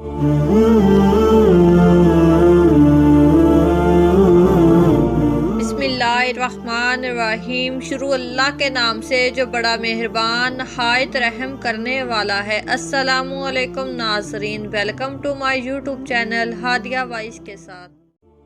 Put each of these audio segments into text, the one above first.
بسم اللہ الرحمن الرحیم۔ شروع اللہ کے نام سے جو بڑا مہربان نہایت رحم کرنے والا ہے۔ السلام علیکم ناظرین، welcome to my YouTube channel Hadia voice کے ساتھ۔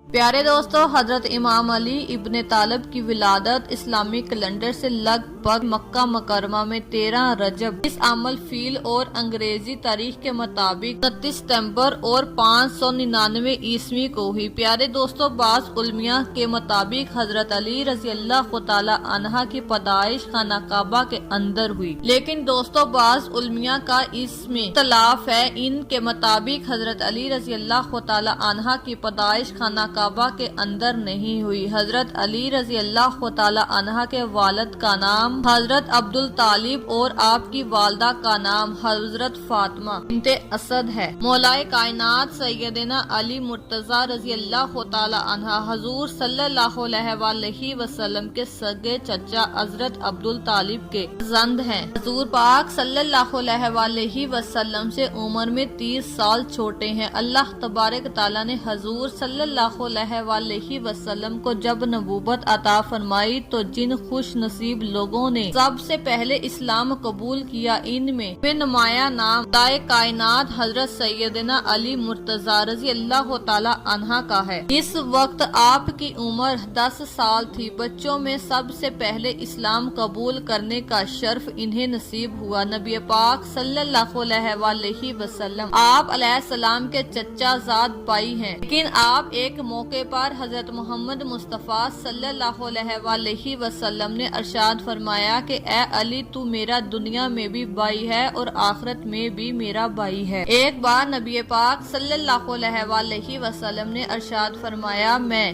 پیارے دوستو، حضرت امام علی ابن طالب کی ولادت اسلامی کیلنڈر سے لگ بھگ مکہ مکرمہ میں 13 رجب اس عمل فیل اور انگریزی تاریخ کے مطابق 29 ستمبر اور 599 عیسوی کو ہوئی۔ پیارے دوستو، بعض علماء کے مطابق حضرت علی رضی اللہ تعالی عنہ کی پیدائش خانہ کعبہ کے اندر ہوئی، لیکن دوستو بعض علماء کا اس میں اختلاف ہے۔ ان کے مطابق حضرت علی رضی اللہ تعالی عنہ کی پیدائش خانہ کعبہ کے اندر نہیں ہوئی۔ حضرت علی رضی اللہ تعالی عنہ کے والد کا نام حضرت عبدالطالب اور آپ کی والدہ کا نام حضرت فاطمہ بنت اسد ہے۔ مولائے کائنات سیدنا علی مرتضی رضی اللہ تعالی عنہ حضور صلی اللہ علیہ وآلہ وسلم کے سگے چچا حضرت عبدالطالب کے زند ہیں۔ حضور پاک صلی اللہ علیہ وآلہ وسلم سے عمر میں 30 سال چھوٹے ہیں۔ اللہ تبارک تعالی نے حضور صلی اللہ علیہ وآلہ وسلم کو جب نبوت عطا فرمائی تو جن خوش نصیب لوگوں نے سب سے پہلے اسلام قبول کیا، ان میں نمایاں نام خدائے کائنات حضرت سیدنا علی مرتضی رضی اللہ تعالی عنہ کا ہے۔ اس وقت آپ کی عمر 10 سال تھی۔ بچوں میں سب سے پہلے اسلام قبول کرنے کا شرف انہیں نصیب ہوا۔ نبی پاک صلی اللہ علیہ وآلہ وسلم آپ علیہ السلام کے چچا زاد بھائی ہیں، لیکن آپ ایک موقع پر حضرت محمد مصطفیٰ صلی اللہ علیہ وآلہ وسلم نے ارشاد فرمایا کہ اے علی، تو میرا دنیا میں بھی بھائی ہے اور آخرت میں بھی میرا بھائی ہے۔ ایک بار نبی پاک صلی اللہ علیہ وآلہ وسلم نے ارشاد فرمایا میں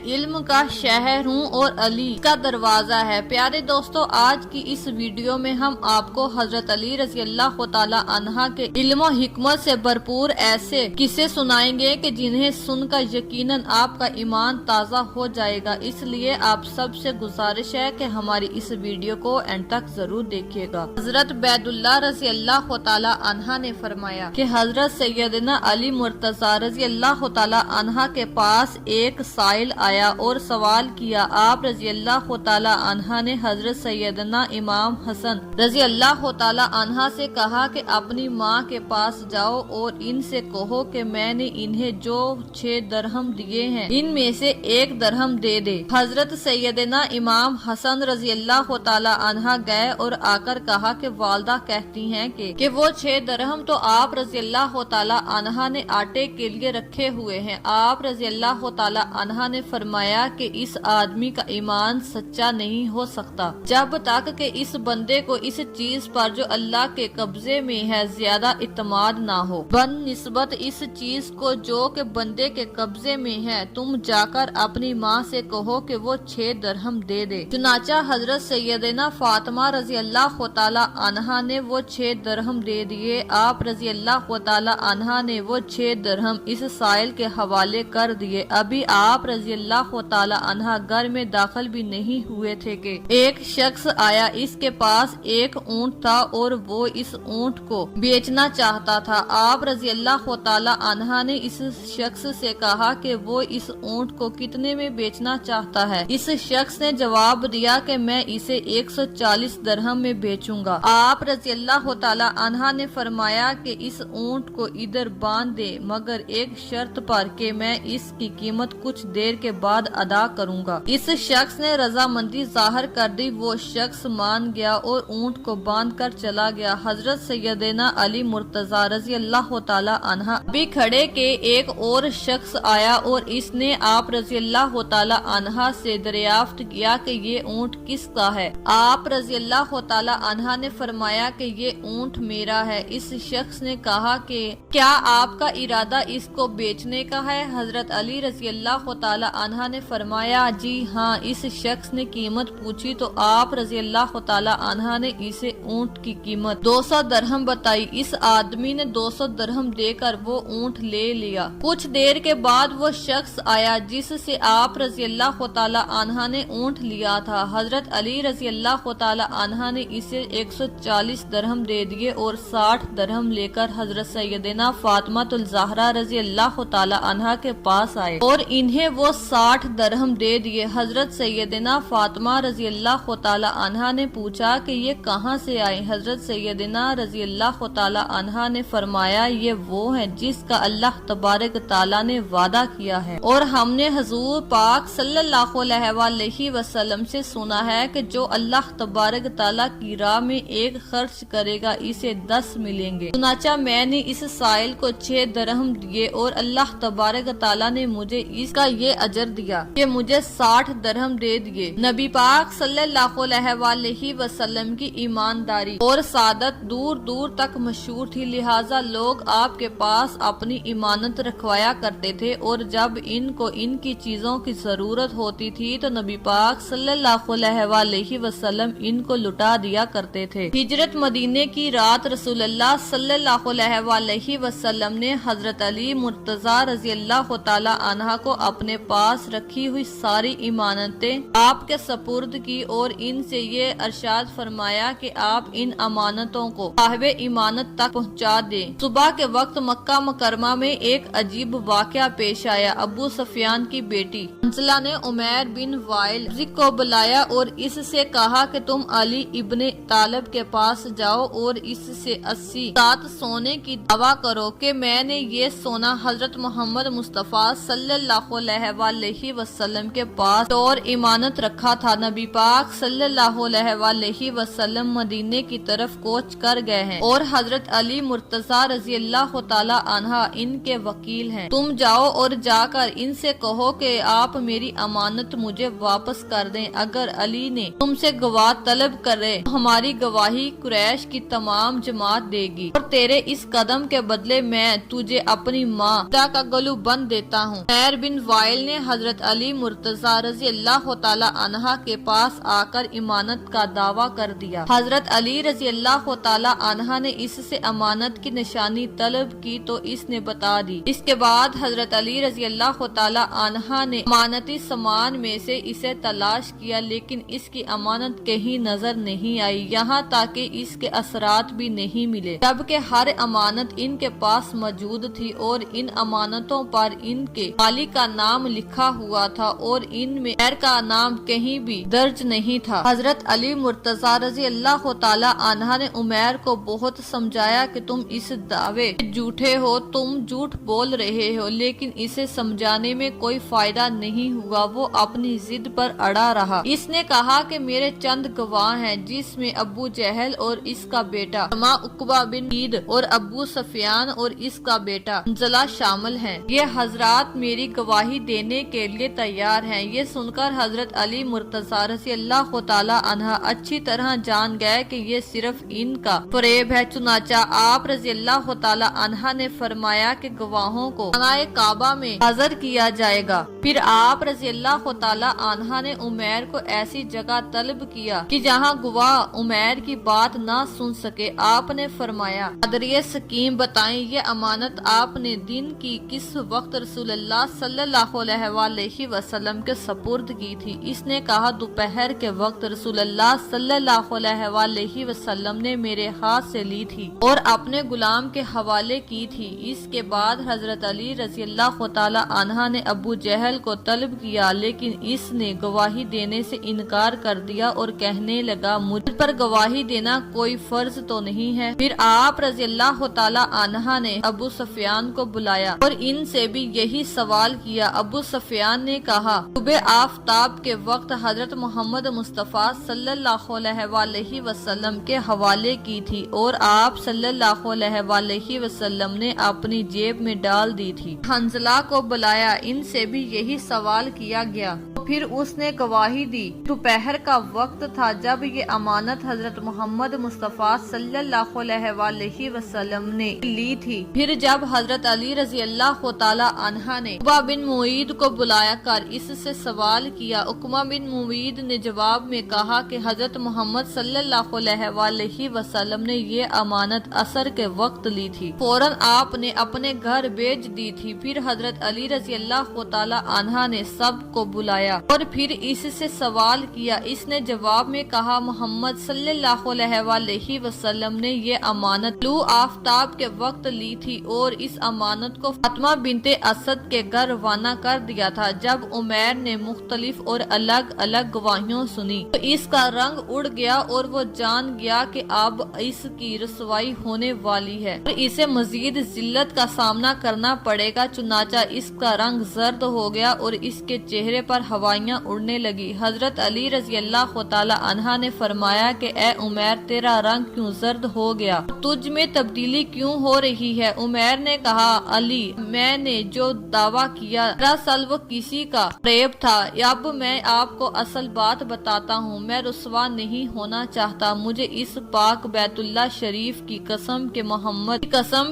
علم کا شہر ہوں اور علی کا دروازہ ہے۔ پیارے دوستو، آج کی اس ویڈیو میں ہم آپ کو حضرت علی رضی اللہ تعالی عنہ کے علم و حکمت سے بھرپور ایسے قصے سنائیں گے کہ جنہیں سن کر یقیناً آپ کا ایمان تازہ ہو جائے گا۔ اس لیے آپ سب سے گزارش ہے کہ ہماری اس ویڈیو کو اینڈ تک ضرور دیکھیے گا۔ حضرت عبید اللہ رضی اللہ تعالی عنہ نے فرمایا کہ حضرت سیدنا علی مرتضی رضی اللہ تعالی عنہ کے پاس ایک سائل آیا اور سوال کیا۔ آپ رضی اللہ تعالی عنہ نے حضرت سیدنا امام حسن رضی اللہ تعالی عنہ سے کہا کہ اپنی ماں کے پاس جاؤ اور ان سے کہو کہ میں نے انہیں جو 6 درہم دیے ہیں ان میں سے 1 درہم دے دے۔ حضرت سیدنا امام حسن رضی اللہ تعالی عنہ گئے اور آ کر کہا کہ والدہ کہتی ہیں کہ وہ 6 درہم تو آپ رضی اللہ تعالی عنہ نے آٹے کے لیے رکھے ہوئے ہیں۔ آپ رضی اللہ تعالی عنہ نے فرمایا کہ اس آدمی کا ایمان سچا نہیں ہو سکتا جب تک کہ اس بندے کو اس چیز پر جو اللہ کے قبضے میں ہے زیادہ اعتماد نہ ہو بن نسبت اس چیز کو جو کہ بندے کے قبضے میں ہے۔ تم جا کر اپنی ماں سے کہو کہ وہ 6 درہم دے دے۔ چنانچہ حضرت سیدنا فاطمہ رضی اللہ تعالی عنہ نے وہ 6 درہم دے دیے۔ آپ رضی اللہ تعالی عنہ نے وہ 6 درہم اس سائل کے حوالے کر دیے۔ ابھی آپ رضی اللہ تعالی عنہ گھر میں داخل بھی نہیں ہوئے تھے کہ ایک شخص آیا۔ اس کے پاس ایک اونٹ تھا اور وہ اس اونٹ کو بیچنا چاہتا تھا۔ آپ رضی اللہ تعالی عنہ نے اس شخص سے کہا کہ وہ اس اونٹ کو کتنے میں بیچنا چاہتا ہے۔ اس شخص نے جواب دیا کہ میں اسے 140 درہم میں بیچوں گا۔ آپ رضی اللہ تعالی عنہ نے فرمایا کہ اس اونٹ کو ادھر باندھ دے، مگر ایک شرط پر کہ میں اس کی قیمت کچھ دیر کے بعد ادا کروں گا۔ اس شخص نے رضامندی ظاہر کر دی۔ وہ شخص مان گیا اور اونٹ کو باندھ کر چلا گیا۔ حضرت سیدنا علی مرتضی رضی اللہ تعالی عنہ بھی کھڑے کہ ایک اور شخص آیا اور اس نے آپ رضی اللہ تعالی عنہ سے دریافت کیا کہ یہ اونٹ کس کا ہے۔ آپ رضی اللہ تعالی عنہ نے فرمایا کہ یہ اونٹ میرا ہے۔ اس شخص نے کہا کہ کیا آپ کا ارادہ اس کو بیچنے کا ہے؟ حضرت علی رضی اللہ تعالی عنہ نے فرمایا جی ہاں۔ اس شخص نے قیمت پوچھی تو آپ رضی اللہ تعالی عنہ نے اسے اونٹ کی قیمت 200 درہم بتائی۔ اس آدمی نے 200 درہم دے کر وہ اونٹ لے لیا۔ کچھ دیر کے بعد وہ شخص آیا جس سے آپ رضی اللہ تعالی عنہ نے اونٹ لیا تھا۔ حضرت علی رضی اللہ تعالی عنہ نے اسے 140 درہم دے دیے اور 60 درہم لے کر حضرت سیدنا فاطمہ الزہرا رضی اللہ تعالی عنہ کے پاس آئے اور انہیں وہ 60 درہم دے دیے۔ حضرت سیدنا فاطمہ رضی اللہ تعالی عنہ نے پوچھا کہ یہ کہاں سے آئے؟ حضرت سیدنا رضی اللہ تعالی عنہ نے فرمایا یہ وہ ہے جس کا اللہ تبارک تعالی نے وعدہ کیا ہے، اور ہم نے حضور پاک صلی اللہ علیہ وسلم سے سنا ہے کہ جو اللہ تبارک تعالی کی راہ میں ایک خرچ کرے گا اسے 10 ملیں گے۔ چنانچہ میں نے اس سائل کو 6 درہم دیے اور اللہ تبارک تعالی نے مجھے اس کا یہ اجر دیا کہ مجھے 60 درہم دے دیے۔ نبی پاک صلی اللہ علیہ وسلم کی ایمانداری اور سعادت دور دور تک مشہور تھی، لہٰذا لوگ آپ کے پاس اپنی امانت رکھوایا کرتے تھے اور جب ان کو ان کی چیزوں کی ضرورت ہوتی تھی تو نبی پاک صلی اللہ علیہ وسلم ان کو لٹا دیا کرتے تھے۔ ہجرت مدینے کی رات رسول اللہ صلی اللہ علیہ وسلم نے حضرت علی مرتضی رضی اللہ تعالی عنہ کو اپنے پاس رکھی ہوئی ساری امانتیں آپ کے سپرد کی اور ان سے یہ ارشاد فرمایا کہ آپ ان امانتوں کو صاحب امانت تک پہنچا دیں۔ صبح کے وقت مکہ مکرمہ میں ایک عجیب واقعہ پیش آیا۔ ابو سفیان کی بیٹی حنزلہ نے عمیر بن وائل کو بلایا اور اس سے کہا کہ تم علی ابن طالب کے پاس جاؤ اور اس سے 80 سات سونے کی دعویٰ کرو کہ میں نے یہ سونا حضرت محمد مصطفیٰ صلی اللہ علیہ وسلم کے پاس اور امانت رکھا تھا۔ نبی پاک صلی اللہ علیہ وسلم مدینے کی طرف کوچ کر گئے ہیں اور حضرت علی مرتضی رضی اللہ تعالی عنہ ان کے وکیل ہیں۔ تم جاؤ اور جا کر ان سے کہو کہ آپ میری امانت مجھے واپس کر دیں۔ اگر علی نے تم سے گواہ طلب کرے تو ہماری گواہی قریش کی تمام جماعت دے گی اور تیرے اس قدم کے بدلے میں تجھے اپنی ماں کا گلو بند دیتا ہوں۔ عمیر بن وائل نے حضرت علی مرتضی رضی اللہ تعالی عنہ کے پاس آ کر امانت کا دعویٰ کر دیا۔ حضرت علی رضی اللہ تعالی عنہ نے اس سے امانت کی نشانی طلب کی تو اس نے بتا دی۔ اس کے بعد حضرت علی رضی اللہ تعالی عنہ نے امانتی سامان میں سے اسے تلاش کیا لیکن اس کی امانت کہیں نظر نہیں آئی، یہاں تک کہ اس کے اثرات بھی نہیں ملے، جبکہ ہر امانت ان کے پاس موجود تھی اور ان امانتوں پر ان کے مالک کا نام لکھا ہوا تھا اور ان میں غیر کا نام کہیں بھی درج نہیں تھا۔ حضرت علی مرتضی رضی اللہ تعالی عنہ نے عمیر کو بہت سمجھایا کہ تم اس دعوے جھوٹے ہو، تم جھوٹ بول رہے ہو، لیکن اسے سمجھانے میں کوئی فائدہ نہیں ہوا، وہ اپنی ضد پر اڑا رہا۔ اس نے کہا کہ میرے چند گواہ ہیں جس میں ابو جہل اور اس کا بیٹا عقبہ بن عید اور ابو سفیان اور اس کا بیٹا حنزلہ شامل ہیں، یہ حضرات میری گواہی دینے کے لیے تیار ہیں۔ یہ سن کر حضرت علی مرتضی رضی اللہ تعالی عنہ اچھی طرح جان گئے کہ یہ صرف ان کا فریب ہے، چنانچہ آپ رضی اللہ تعالی عنہ نے فرمایا کہ گواہوں کو خانہ کعبہ میں حاضر کیا جائے گا۔ پھر آپ رضی اللہ تعالی عنہ نے عمیر کو ایسی جگہ طلب کیا کہ جہاں گواہ عمیر کی بات نہ سن سکے۔ آپ نے فرمایا قدریہ سکیم بتائیں یہ امانت آپ نے دن کی کس وقت رسول اللہ صلی اللہ علیہ وسلم کے سپرد کی تھی؟ اس نے کہا دوپہر کے وقت رسول اللہ صلی اللہ علیہ وسلم نے میرے ہاتھ سے لی تھی اور اپنے غلام کے حوالے کی تھی۔ اس کے بعد حضرت علی رضی اللہ تعالی عنہ نے ابو جہل کو طلب کیا لیکن اس نے گواہی دینے سے انکار کر دیا اور کہنے لگا مجھ پر گواہی دینا کوئی فرض تو نہیں ہے۔ پھر آپ رضی اللہ تعالی عنہ نے ابو سفیان کو بلایا اور ان سے بھی یہی سوال کیا۔ ابو سفیان نے کہا صبح آفتاب کے وقت حضرت محمد مصطفیٰ صلی اللہ علیہ وسلم کے حوالے کی تھی اور آپ صلی اللہ علیہ وسلم نے اپنی جیب میں ڈال دی تھی۔ حنزلہ کو بلایا، ان سے بھی یہی سوال کیا گیا۔ پھر اس نے گواہی دی۔ دوپہر کا وقت تھا جب یہ امانت حضرت محمد مصطفیٰ صلی اللہ علیہ وآلہ وسلم نے لی تھی۔ پھر جب حضرت علی رضی اللہ تعالی عنہ نے عقبہ بن معیط کو بلایا کر اس سے سوال کیا، عقبہ بن معیط نے جواب میں کہا کہ حضرت محمد صلی اللہ علیہ وآلہ وسلم نے یہ امانت عصر کے وقت لی تھی، فوراً آپ نے اپنے گھر بھیج دی تھی۔ پھر حضرت علی رضی اللہ تعالی عنہ نے سب کو بلایا اور پھر اس سے سوال کیا۔ اس نے جواب میں کہا، محمد صلی اللہ علیہ وآلہ وسلم نے یہ امانت طلوع آفتاب کے وقت لی تھی اور اس امانت کو فاطمہ بنت اسد کے گھر روانہ کر دیا تھا۔ جب عمیر نے مختلف اور الگ الگ گواہیاں سنی تو اس کا رنگ اڑ گیا اور وہ جان گیا کہ اب اس کی رسوائی ہونے والی ہے اور اسے مزید ذلت کا سامنا کرنا پڑے گا، چنانچہ اس کا رنگ زرد ہو گیا اور اس کے چہرے پر ہوائیاں اڑنے لگی۔ حضرت علی رضی اللہ تعالی عنہ نے فرمایا کہ اے عمیر، تیرا رنگ کیوں زرد ہو گیا؟ تجھ میں تبدیلی کیوں ہو رہی ہے؟ عمیر نے کہا، علی، میں نے جو دعویٰ کیا دراصل وہ کسی کا فریب تھا۔ اب میں آپ کو اصل بات بتاتا ہوں، میں رسوا نہیں ہونا چاہتا۔ مجھے اس پاک بیت اللہ شریف کی قسم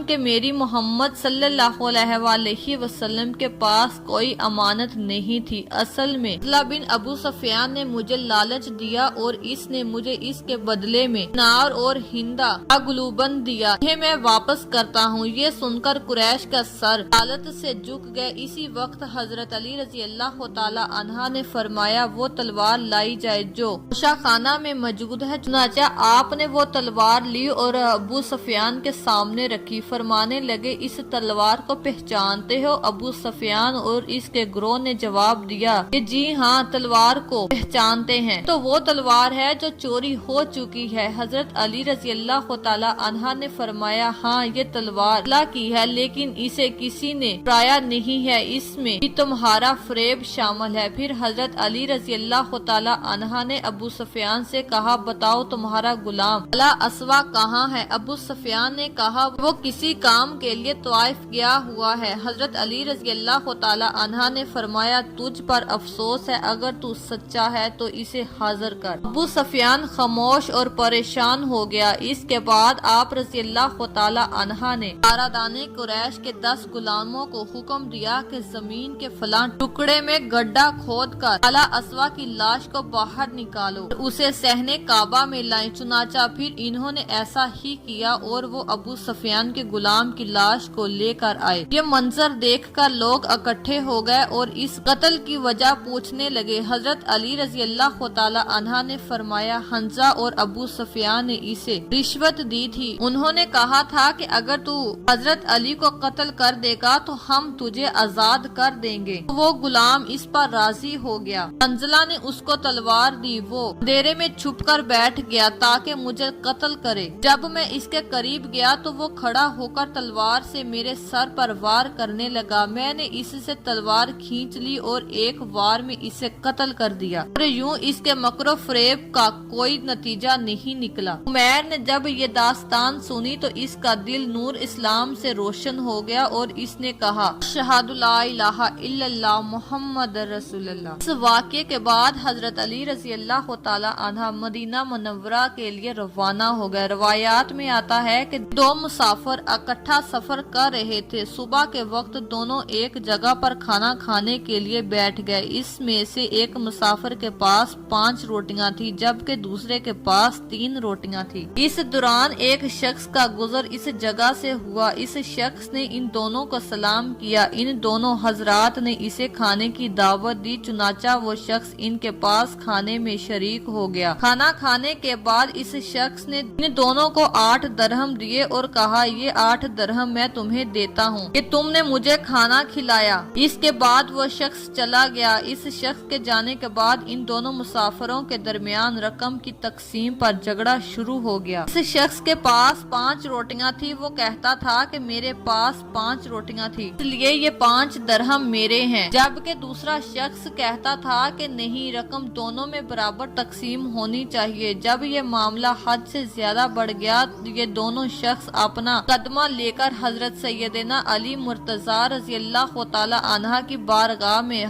کہ میری محمد صلی اللہ علیہ وآلہ وسلم کے پاس کوئی امانت نہیں تھی۔ اصل میں عبداللہ بن ابو سفیان نے مجھے لالچ دیا اور اس نے مجھے اس کے بدلے میں نار اور ہندا اگلوبند دیا، یہ میں واپس کرتا ہوں۔ یہ سن کر قریش کا سر حالت سے جھک گئے۔ اسی وقت حضرت علی رضی اللہ تعالی عنہ نے فرمایا، وہ تلوار لائی جائے جو خانہ میں موجود ہے۔ چنانچہ آپ نے وہ تلوار لی اور ابو سفیان کے سامنے رکھی، فرمانے لگے، اس تلوار کو پہچانتے ہو؟ ابو سفیان اور اس کے گروہ نے جواب دیا کہ جی ہاں، تلوار کو پہچانتے ہیں، تو وہ تلوار ہے جو چوری ہو چکی ہے۔ حضرت علی رضی اللہ تعالی عنہ نے فرمایا، ہاں، یہ تلوار اللہ کی ہے، لیکن اسے کسی نے چرایا نہیں ہے، اس میں بھی تمہارا فریب شامل ہے۔ پھر حضرت علی رضی اللہ تعالی عنہ نے ابو سفیان سے کہا، بتاؤ تمہارا غلام اسوا کہاں ہے؟ ابو سفیان نے کہا، وہ کسی کام کے لیے طائف گیا ہوا ہے۔ حضرت علی رضی اللہ تعالی عنہ نے فرمایا، تجھ پر افسوس ہے، اگر تو سچا ہے تو اسے حاضر کر۔ ابو سفیان خاموش اور پریشان ہو گیا۔ اس کے بعد آپ رضی اللہ تعالی عنہ نے سردار قریش کے 10 غلاموں کو حکم دیا کہ زمین کے فلاں ٹکڑے میں گڈھا کھود کر اسوا کی لاش کو باہر نکالو اور اسے صحن کعبہ میں لائیں۔ چنانچہ پھر انہوں نے ایسا ہی کیا اور وہ ابو سفیان کے غلام کی لاش کو لے کر آئے۔ یہ منظر دیکھ کر لوگ اکٹھے ہو گئے اور اس قتل کی وجہ پوچھنے لگے۔ حضرت علی رضی اللہ تعالی عنہ نے فرمایا، حمزہ اور ابو سفیان نے اسے رشوت دی تھی۔ انہوں نے کہا تھا کہ اگر تو حضرت علی کو قتل کر دے گا تو ہم تجھے آزاد کر دیں گے۔ وہ غلام اس پر راضی ہو گیا۔ حنظلہ نے اس کو تلوار دی، وہ اندھیرے میں چھپ کر بیٹھ گیا تاکہ مجھے قتل کرے۔ جب میں اس کے قریب گیا تو وہ کھڑا ہو کر تلوار سے میرے سر پر وار کرنے لگا۔ میں نے اس سے تلوار کھینچ لی اور ایک وار میں اسے قتل کر دیا، اور یوں اس کے مکر و فریب کا کوئی نتیجہ نہیں نکلا۔ عمیر نے جب یہ داستان سنی تو اس کا دل نور اسلام سے روشن ہو گیا اور اس نے کہا، اشہد لا الہ الا اللہ محمد رسول اللہ۔ اس واقعے کے بعد حضرت علی رضی اللہ تعالی عنہ مدینہ منورہ کے لیے روانہ ہو گئے۔ روایات میں آتا ہے کہ 2 مسافر اکٹھا سفر کر رہے تھے۔ صبح کے وقت دونوں ایک جگہ پر کھانا کھانے کے لیے بیٹھ گئے۔ اس میں سے ایک مسافر کے پاس 5 روٹیاں تھی جبکہ دوسرے کے پاس 3 روٹیاں تھی۔ اس دوران ایک شخص کا گزر اس جگہ سے ہوا۔ اس شخص نے ان دونوں کو سلام کیا۔ ان دونوں حضرات نے اسے کھانے کی دعوت دی، چنانچہ وہ شخص ان کے پاس کھانے میں شریک ہو گیا۔ کھانا کھانے کے بعد اس شخص نے ان دونوں کو 8 درہم دیے اور کہا، یہ 8 درہم میں تمہیں دیتا ہوں کہ تم نے مجھے کھانا کھلایا۔ اس کے بعد وہ شخص چلا گیا۔ اس شخص کے جانے کے بعد ان دونوں مسافروں کے درمیان رقم کی تقسیم پر جھگڑا شروع ہو گیا۔ اس شخص کے پاس 5 روٹیاں تھی، وہ کہتا تھا کہ میرے پاس 5 روٹیاں تھی، اس لیے یہ 5 درہم میرے ہیں، جبکہ دوسرا شخص کہتا تھا کہ نہیں، رقم دونوں میں برابر تقسیم ہونی چاہیے۔ جب یہ معاملہ حد سے زیادہ بڑھ گیا، یہ دونوں شخص اپنا مقدمہ لے کر حضرت سیدنا علی مرتضی رضی اللہ تعالی عنہ کی بارگاہ میں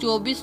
24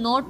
9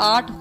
8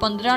15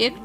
1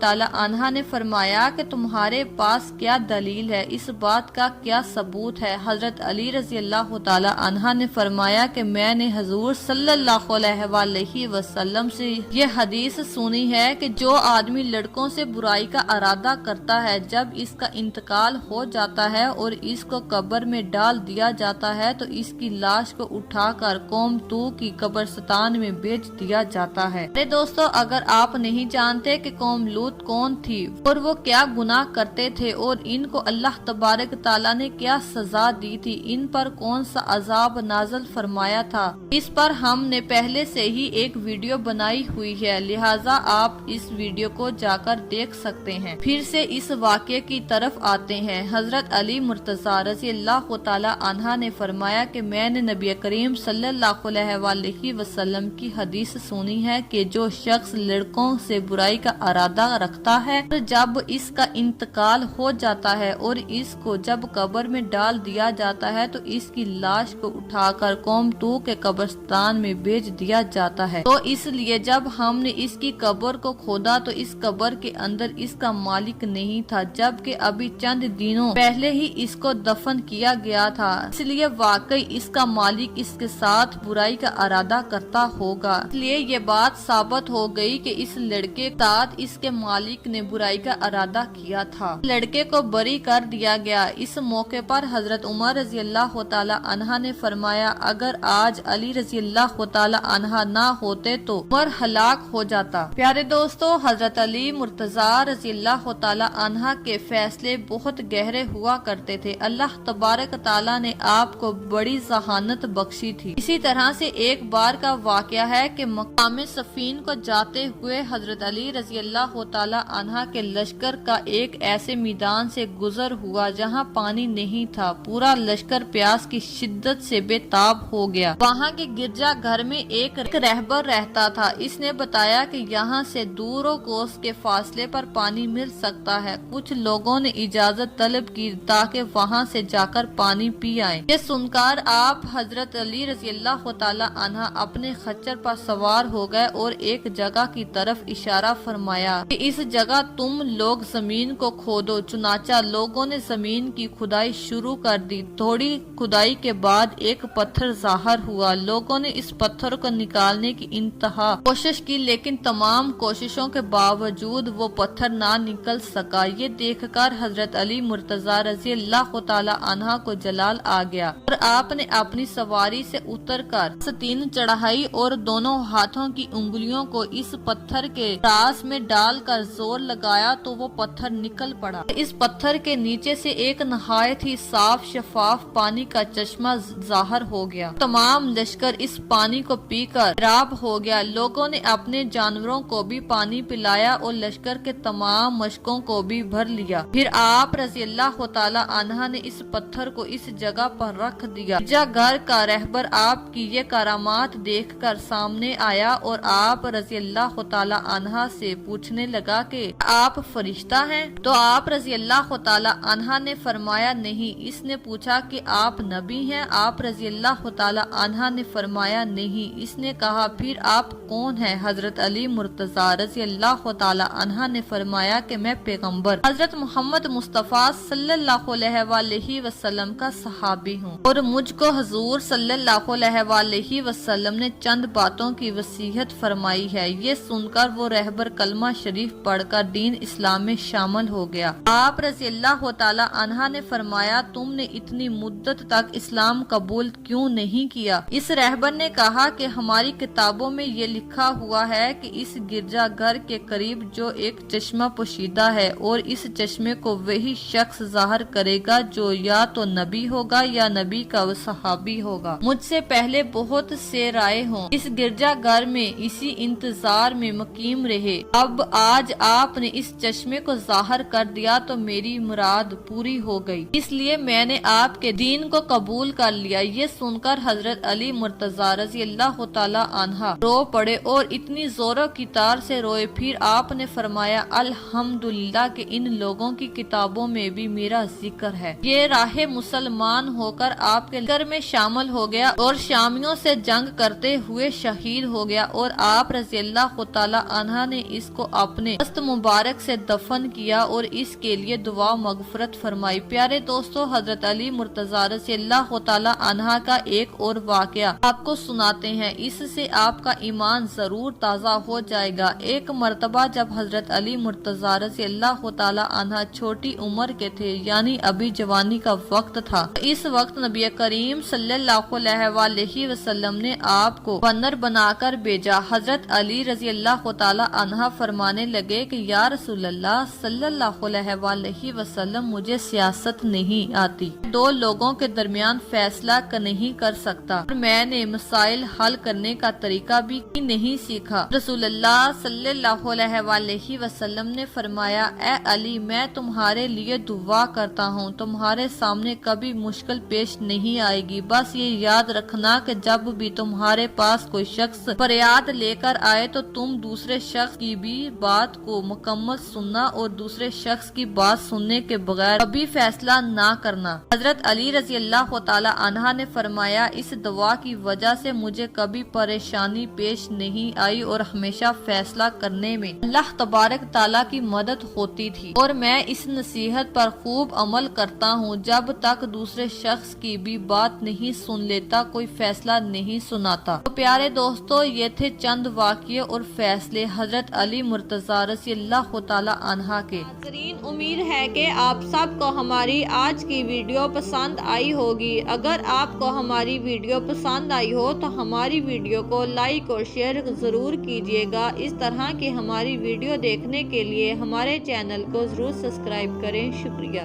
تعالی عنہ نے فرمایا کہ تمہارے پاس کیا دلیل ہے، اس بات کا کیا ثبوت ہے؟ حضرت علی رضی اللہ تعالی عنہ نے فرمایا کہ میں نے حضور صلی اللہ علیہ وآلہ وسلم سے یہ حدیث سنی ہے کہ جو آدمی لڑکوں سے برائی کا ارادہ کرتا ہے، جب اس کا انتقال ہو جاتا ہے اور اس کو قبر میں ڈال دیا جاتا ہے تو اس کی لاش کو اٹھا کر قوم تو کی قبرستان میں بیچ دیا جاتا ہے۔ میرے دوستو، اگر آپ نہیں جانتے کہ قوم لوط کون تھی اور وہ کیا گناہ کرتے تھے اور ان کو اللہ تبارک تعالیٰ نے کیا سزا دی تھی، ان پر کون سا عذاب نازل فرمایا تھا، اس پر ہم نے پہلے سے ہی ایک ویڈیو بنائی ہوئی ہے، لہٰذا آپ اس ویڈیو کو جا کر دیکھ سکتے ہیں۔ پھر سے اس واقعے کی طرف آتے ہیں۔ حضرت علی مرتضیٰ رضی اللہ تعالی عنہ نے فرمایا کہ میں نے نبی کریم صلی اللہ علیہ وآلہ وسلم کی حدیث سنی ہے کہ جو شخص لڑکوں سے برائی کا ارادہ رکھتا ہے تو جب اس کا انتقال ہو جاتا ہے اور اس کو جب قبر میں ڈال دیا جاتا ہے تو اس کی لاش کو اٹھا کر قوم تو کے قبرستان میں بیچ دیا جاتا ہے۔ تو اس لیے جب ہم نے اس کی قبر کو کھودا تو اس قبر کے اندر اس کا مالک نہیں تھا، جبکہ ابھی چند دنوں پہلے ہی اس کو دفن کیا گیا تھا، اس لیے واقعی اس کا مالک اس کے ساتھ برائی کا ارادہ کرتا ہوگا۔ اس لیے یہ بات ثابت ہو گئی کہ اس لڑکے کے ساتھ اس کے مالک نے برائی کا ارادہ کیا تھا۔ لڑکے کو بری کر دیا گیا۔ اس موقع پر حضرت عمر رضی اللہ تعالی عنہ نے فرمایا اگر آج علی رضی اللہ تعالی عنہ نہ ہوتے تو عمر ہلاک ہو جاتا۔ پیارے دوستو، حضرت علی مرتضیٰ رضی اللہ تعالی عنہ کے فیصلے بہت گہرے ہوا کرتے تھے۔ اللہ تبارک تعالی نے آپ کو بڑی ذہانت بخشی تھی۔ اسی طرح سے ایک بار کا واقعہ ہے کہ مقام صفین کو جاتے ہوئے حضرت علی رضی اللہ تعالی عنہ کے لشکر کا ایک ایسے میدان سے گزر ہوا جہاں پانی نہیں تھا۔ پورا لشکر پیاس کی شدت سے بے تاب ہو گیا۔ وہاں کے گرجا گھر میں ایک رہبر رہتا تھا۔ اس نے بتایا کہ یہاں سے دوروں کوس کے فاصلے پر پانی مل سکتا ہے۔ کچھ لوگوں نے اجازت طلب کی تاکہ وہاں سے جا کر پانی پی آئیں۔ یہ سن کر آپ حضرت علی رضی اللہ تعالی عنہ اپنے خچر پر سوار ہو گئے اور ایک جگہ کی طرف اشارہ فرمایا کہ اس جگہ تم لوگ زمین کو کھودو۔ چنانچہ لوگوں نے زمین کی کھدائی شروع کر دی۔ تھوڑی کھدائی کے بعد ایک پتھر ظاہر ہوا۔ لوگوں نے اس پتھر کو نکالنے کی انتہا کوشش کی لیکن تمام کوششوں کے باوجود وہ پتھر نہ نکل سکا۔ یہ دیکھ کر حضرت علی مرتضیٰ رضی اللہ تعالی عنہ کو جلال آ گیا اور آپ نے اپنی سواری سے اتر کر ستین چڑھائی اور دونوں ہاتھوں کی انگلیوں کو اس پتھر کے راس میں ڈال کر زور لگایا تو وہ پتھر نکل پڑا۔ اس پتھر کے نیچے سے ایک نہایت ہی صاف شفاف پانی کا چشمہ ظاہر ہو گیا۔ تمام لشکر اس پانی کو پی کر راب ہو گیا۔ لوگوں نے اپنے جانوروں کو بھی پانی پلایا اور لشکر کے تمام مشکوں کو بھی بھر لیا۔ پھر آپ رضی اللہ تعالی عنہ نے اس پتھر کو اس جگہ پر رکھ دیا۔ گرجا گھر کا رہبر آپ کی یہ کرامات دیکھ کر سامنے آیا اور آپ رضی اللہ تعالی عنہ سے پوچھنے لگا کہ آپ فرشتہ ہیں؟ تو آپ رضی اللہ تعالی عنہ نے فرمایا نہیں۔ اس نے پوچھا کہ آپ نبی ہیں؟ آپ رضی اللہ تعالی عنہ نے فرمایا نہیں۔ اس نے کہا پھر آپ کون ہیں؟ حضرت علی مرتضیٰ رضی اللہ تعالی عنہ نے فرمایا کہ میں پیغمبر حضرت محمد مصطفیٰ صلی اللہ علیہ وآلہ وسلم کا صحابی ہوں اور مجھ کو حضور صلی اللہ علیہ وآلہ وسلم نے چند باتوں کی وصیت فرمائی ہے۔ یہ سن کر وہ رہبر کلمہ شریف پڑھ کر دین اسلام میں شامل ہو گیا۔ آپ رضی اللہ تعالی عنہ نے فرمایا تم نے اتنی مدت تک اسلام قبول کیوں نہیں کیا؟ اس رہبر نے کہا کہ ہماری کتابوں میں یہ لکھا ہوا ہے کہ اس گرجا گھر کے قریب جو ایک چشمہ پوشیدہ ہے اور اس چشمے کو وہی شخص ظاہر کرے گا جو یا تو نبی ہوگا یا نبی کا صحابی ہوگا۔ مجھ سے پہلے بہت سے رائے ہوں اس گرجا گھر میں اسی انتظار میں مقیم رہے۔ اب آج آپ نے اس چشمے کو ظاہر کر دیا تو میری مراد پوری ہو گئی، اس لیے میں نے آپ کے دین کو قبول کر لیا۔ یہ سن کر حضرت علی مرتضیٰ رضی اللہ تعالی عنہ رو پڑے اور اتنی زوروں کی تار سے روئے۔ پھر آپ نے فرمایا الحمدللہ کہ ان لوگوں کی کتابوں میں بھی میرا ذکر ہے۔ یہ راہ مسلمان ہو کر آپ کے لشکر میں شامل ہو گیا اور شامیوں سے جنگ کرتے ہوئے شہید ہو گیا اور آپ رضی اللہ تعالی عنہ نے اس کو اپنے دست مبارک سے دفن کیا اور اس کے لیے دعا مغفرت فرمائی۔ پیارے دوستو، حضرت علی مرتضی رضی اللہ تعالی عنہ کا ایک اور واقعہ آپ کو سناتے ہیں، اس سے آپ کا ایمان ضرور تازہ ہو جائے گا۔ ایک مرتبہ جب حضرت علی مرتضی رضی اللہ تعالی عنہ چھوٹی عمر کے تھے، یعنی ابھی جوانی کا وقت تھا، اس وقت نبی کریم صلی اللہ علیہ وآلہ وسلم نے آپ کو بنر بنا کر بھیجا۔ حضرت علی رضی اللہ تعالی عنہ فرمانے لگے کہ یا رسول اللہ صلی اللہ علیہ وآلہ وسلم، مجھے سیاست نہیں آتی، دو لوگوں کے درمیان فیصلہ نہیں کر سکتا، اور میں نے مسائل حل کرنے کا طریقہ بھی نہیں سیکھا۔ رسول اللہ صلی اللہ علیہ وآلہ وسلم نے فرمایا، اے علی، میں تمہارے لیے دعا کرتا ہوں، تمہارے سامنے کبھی مشکل پیش نہیں آئے گی، بس یہ یاد رکھنا کہ جب بھی تمہارے پاس کوئی شخص فریاد لے کر آئے تو تم دوسرے شخص کی بھی بات کو مکمل سننا اور دوسرے شخص کی بات سننے کے بغیر کبھی فیصلہ نہ کرنا۔ حضرت علی رضی اللہ تعالی عنہ نے فرمایا، اس دعا کی وجہ سے مجھے کبھی پریشانی پیش نہیں آئی اور ہمیشہ فیصلہ کرنے میں اللہ تبارک تعالیٰ کی مدد ہوتی تھی، اور میں اس نصیحت پر خوب عمل کرتا ہوں، جب تک دوسرے شخص کی بھی بات نہیں سن لیتا کوئی فیصلہ نہیں سناتا۔ تو پیارے دوستو، یہ تھے چند واقعے اور فیصلے حضرت علی مرتضی رضی اللہ تعالی عنہ کے۔ ناظرین، امید ہے کہ آپ سب کو ہماری آج کی ویڈیو پسند آئی ہوگی۔ اگر آپ کو ہماری ویڈیو پسند آئی ہو تو ہماری ویڈیو کو لائک اور شیئر ضرور کیجیے گا۔ اس طرح کی ہماری ویڈیو دیکھنے کے لیے ہمارے چینل کو ضرور سبسکرائب کریں۔ شکریہ۔